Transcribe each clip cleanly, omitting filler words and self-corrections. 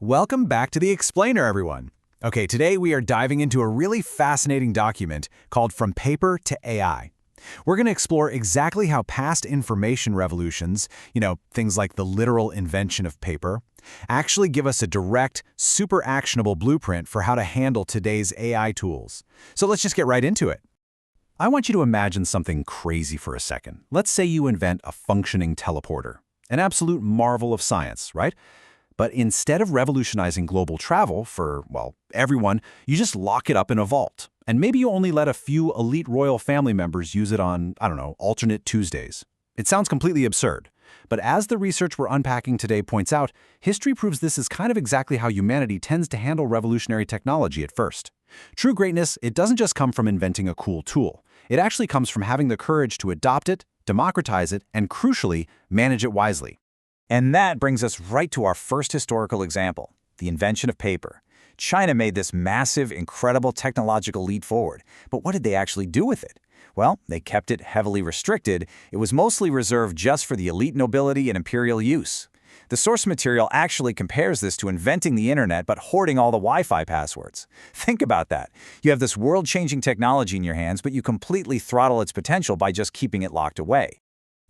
Welcome back to The Explainer, everyone. Okay, today we are diving into a really fascinating document called From Paper to AI. We're going to explore exactly how past information revolutions, things like the literal invention of paper, actually give us a direct, super actionable blueprint for how to handle today's AI tools. So let's just get right into it. I want you to imagine something crazy for a second. Let's say you invent a functioning teleporter, an absolute marvel of science, right? But instead of revolutionizing global travel for, everyone, you just lock it up in a vault. And maybe you only let a few elite royal family members use it on, alternate Tuesdays. It sounds completely absurd. But as the research we're unpacking today points out, history proves this is kind of exactly how humanity tends to handle revolutionary technology at first. True greatness, it doesn't just come from inventing a cool tool. It actually comes from having the courage to adopt it, democratize it, and crucially, manage it wisely. And that brings us right to our first historical example, the invention of paper. China made this massive, incredible technological leap forward. But what did they actually do with it? Well, they kept it heavily restricted. It was mostly reserved just for the elite nobility and imperial use. The source material actually compares this to inventing the internet but hoarding all the Wi-Fi passwords. Think about that. You have this world-changing technology in your hands, but you completely throttle its potential by just keeping it locked away.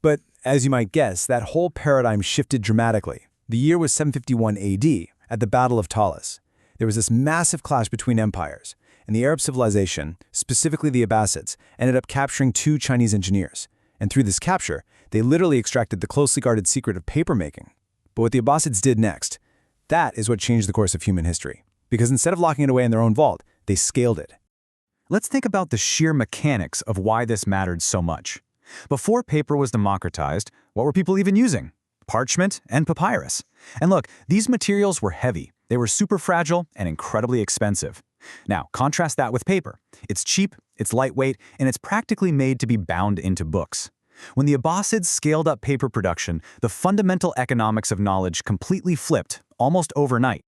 But as you might guess, that whole paradigm shifted dramatically. The year was 751 AD, at the Battle of Talas. There was this massive clash between empires, and the Arab civilization, specifically the Abbasids, ended up capturing two Chinese engineers. And through this capture, they literally extracted the closely guarded secret of papermaking. But what the Abbasids did next, that is what changed the course of human history. Because instead of locking it away in their own vault, they scaled it. Let's think about the sheer mechanics of why this mattered so much. Before paper was democratized, what were people even using? Parchment and papyrus. And look, these materials were heavy. They were super fragile and incredibly expensive. Now, contrast that with paper. It's cheap, it's lightweight, and it's practically made to be bound into books. When the Abbasids scaled up paper production, the fundamental economics of knowledge completely flipped, almost overnight.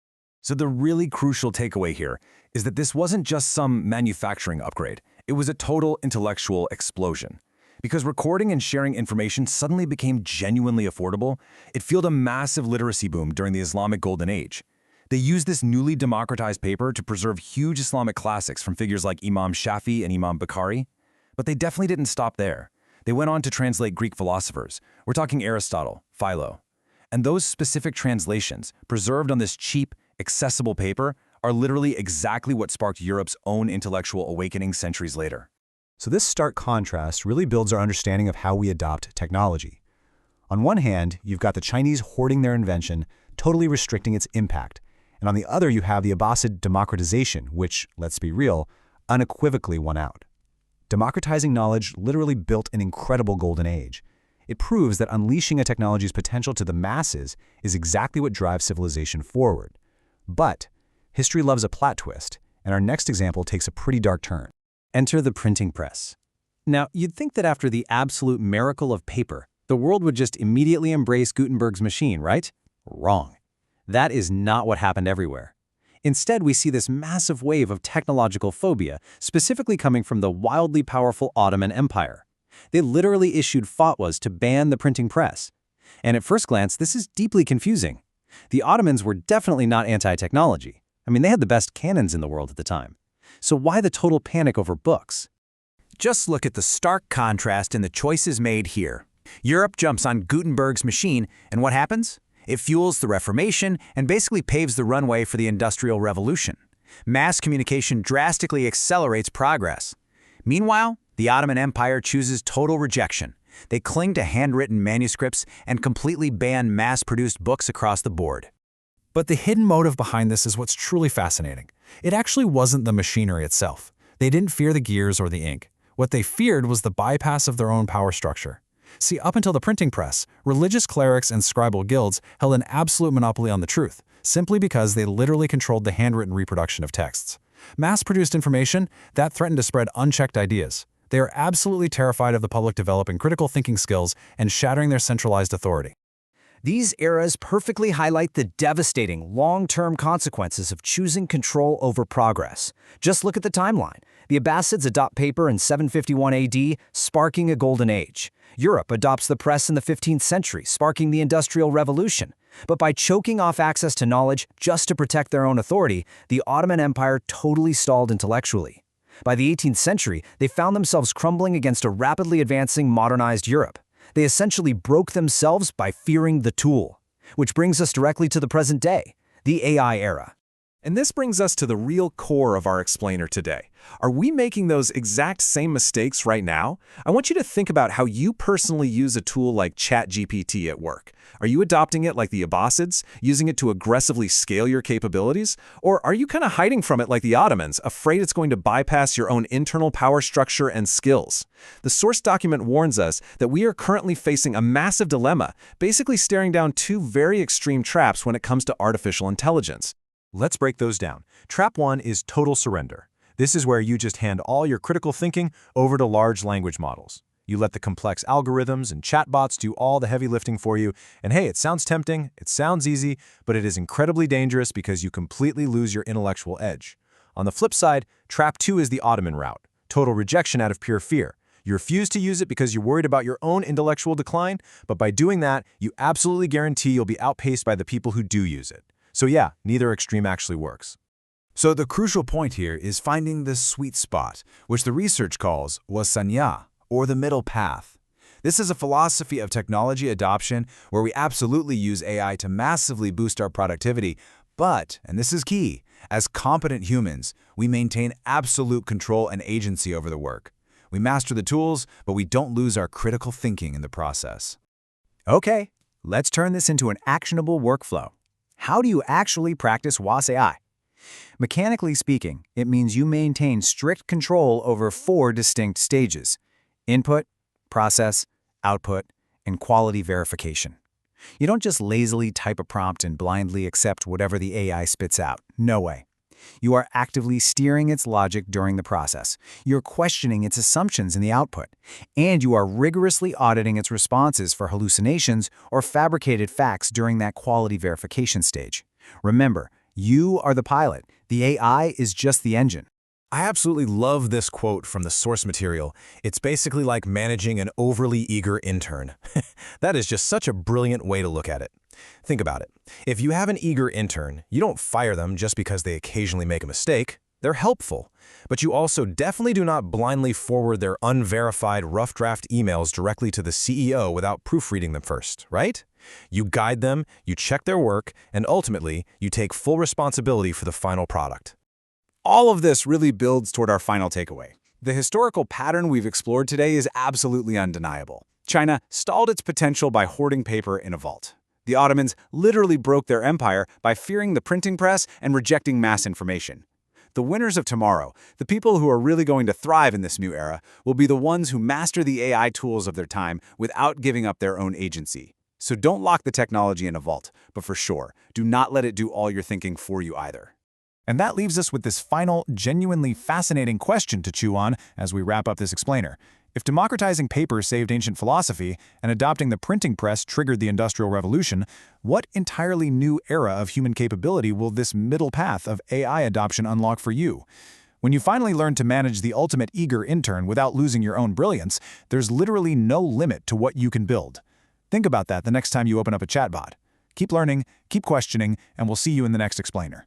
So the really crucial takeaway here is that this wasn't just some manufacturing upgrade. It was a total intellectual explosion. Because recording and sharing information suddenly became genuinely affordable, it fueled a massive literacy boom during the Islamic Golden Age. They used this newly democratized paper to preserve huge Islamic classics from figures like Imam Shafi and Imam Bukhari. But they definitely didn't stop there. They went on to translate Greek philosophers. We're talking Aristotle, Philo. And those specific translations, preserved on this cheap, accessible paper, are literally exactly what sparked Europe's own intellectual awakening centuries later. So this stark contrast really builds our understanding of how we adopt technology. On one hand, you've got the Chinese hoarding their invention, totally restricting its impact. And on the other, you have the Abbasid democratization, which, let's be real, unequivocally won out. Democratizing knowledge literally built an incredible golden age. It proves that unleashing a technology's potential to the masses is exactly what drives civilization forward. But history loves a plot twist, and our next example takes a pretty dark turn. Enter the printing press. Now, you'd think that after the absolute miracle of paper, the world would just immediately embrace Gutenberg's machine, right? Wrong. That is not what happened everywhere. Instead, we see this massive wave of technological phobia, specifically coming from the wildly powerful Ottoman Empire. They literally issued fatwas to ban the printing press. And at first glance, this is deeply confusing. The Ottomans were definitely not anti-technology. They had the best cannons in the world at the time. So why the total panic over books? Just look at the stark contrast in the choices made here. Europe jumps on Gutenberg's machine, and what happens? It fuels the Reformation and basically paves the runway for the Industrial Revolution. Mass communication drastically accelerates progress. Meanwhile, the Ottoman Empire chooses total rejection. They cling to handwritten manuscripts and completely ban mass-produced books across the board. But the hidden motive behind this is what's truly fascinating. It actually wasn't the machinery itself. They didn't fear the gears or the ink. What they feared was the bypass of their own power structure. See, up until the printing press, religious clerics and scribal guilds held an absolute monopoly on the truth, simply because they literally controlled the handwritten reproduction of texts. Mass-produced information, that threatened to spread unchecked ideas. They are absolutely terrified of the public developing critical thinking skills and shattering their centralized authority. These eras perfectly highlight the devastating long-term consequences of choosing control over progress. Just look at the timeline. The Abbasids adopt paper in 751 AD, sparking a golden age. Europe adopts the press in the 15th century, sparking the Industrial Revolution. But by choking off access to knowledge just to protect their own authority, the Ottoman Empire totally stalled intellectually. By the 18th century, they found themselves crumbling against a rapidly advancing modernized Europe. They essentially broke themselves by fearing the tool. Which brings us directly to the present day, the AI era. And this brings us to the real core of our explainer today. Are we making those exact same mistakes right now? I want you to think about how you personally use a tool like ChatGPT at work. Are you adopting it like the Abbasids, using it to aggressively scale your capabilities? Or are you kind of hiding from it like the Ottomans, afraid it's going to bypass your own internal power structure and skills? The source document warns us that we are currently facing a massive dilemma, basically staring down two very extreme traps when it comes to artificial intelligence. Let's break those down. Trap 1 is total surrender. This is where you just hand all your critical thinking over to large language models. You let the complex algorithms and chatbots do all the heavy lifting for you, and hey, it sounds tempting, it sounds easy, but it is incredibly dangerous because you completely lose your intellectual edge. On the flip side, Trap 2 is the Ottoman route. Total rejection out of pure fear. You refuse to use it because you're worried about your own intellectual decline, but by doing that, you absolutely guarantee you'll be outpaced by the people who do use it. So yeah, neither extreme actually works. So the crucial point here is finding the sweet spot, which the research calls wasanya, or the middle path. This is a philosophy of technology adoption where we absolutely use AI to massively boost our productivity, but, and this is key, as competent humans, we maintain absolute control and agency over the work. We master the tools, but we don't lose our critical thinking in the process. Okay, let's turn this into an actionable workflow. How do you actually practice WasAI? Mechanically speaking, it means you maintain strict control over 4 distinct stages: input, process, output, and quality verification. You don't just lazily type a prompt and blindly accept whatever the AI spits out. No way. You are actively steering its logic during the process. You're questioning its assumptions in the output. And you are rigorously auditing its responses for hallucinations or fabricated facts during that quality verification stage. Remember, you are the pilot. The AI is just the engine. I absolutely love this quote from the source material. It's basically like managing an overly eager intern. That is just such a brilliant way to look at it. Think about it. If you have an eager intern, you don't fire them just because they occasionally make a mistake. They're helpful. But you also definitely do not blindly forward their unverified rough draft emails directly to the CEO without proofreading them first, right? You guide them, you check their work, and ultimately, you take full responsibility for the final product. All of this really builds toward our final takeaway. The historical pattern we've explored today is absolutely undeniable. China stalled its potential by hoarding paper in a vault. The Ottomans literally broke their empire by fearing the printing press and rejecting mass information. The winners of tomorrow, the people who are really going to thrive in this new era, will be the ones who master the AI tools of their time without giving up their own agency. So don't lock the technology in a vault, but for sure, do not let it do all your thinking for you either. And that leaves us with this final, genuinely fascinating question to chew on as we wrap up this explainer. If democratizing paper saved ancient philosophy and adopting the printing press triggered the Industrial Revolution, what entirely new era of human capability will this middle path of AI adoption unlock for you? When you finally learn to manage the ultimate eager intern without losing your own brilliance, there's literally no limit to what you can build. Think about that the next time you open up a chatbot. Keep learning, keep questioning, and we'll see you in the next explainer.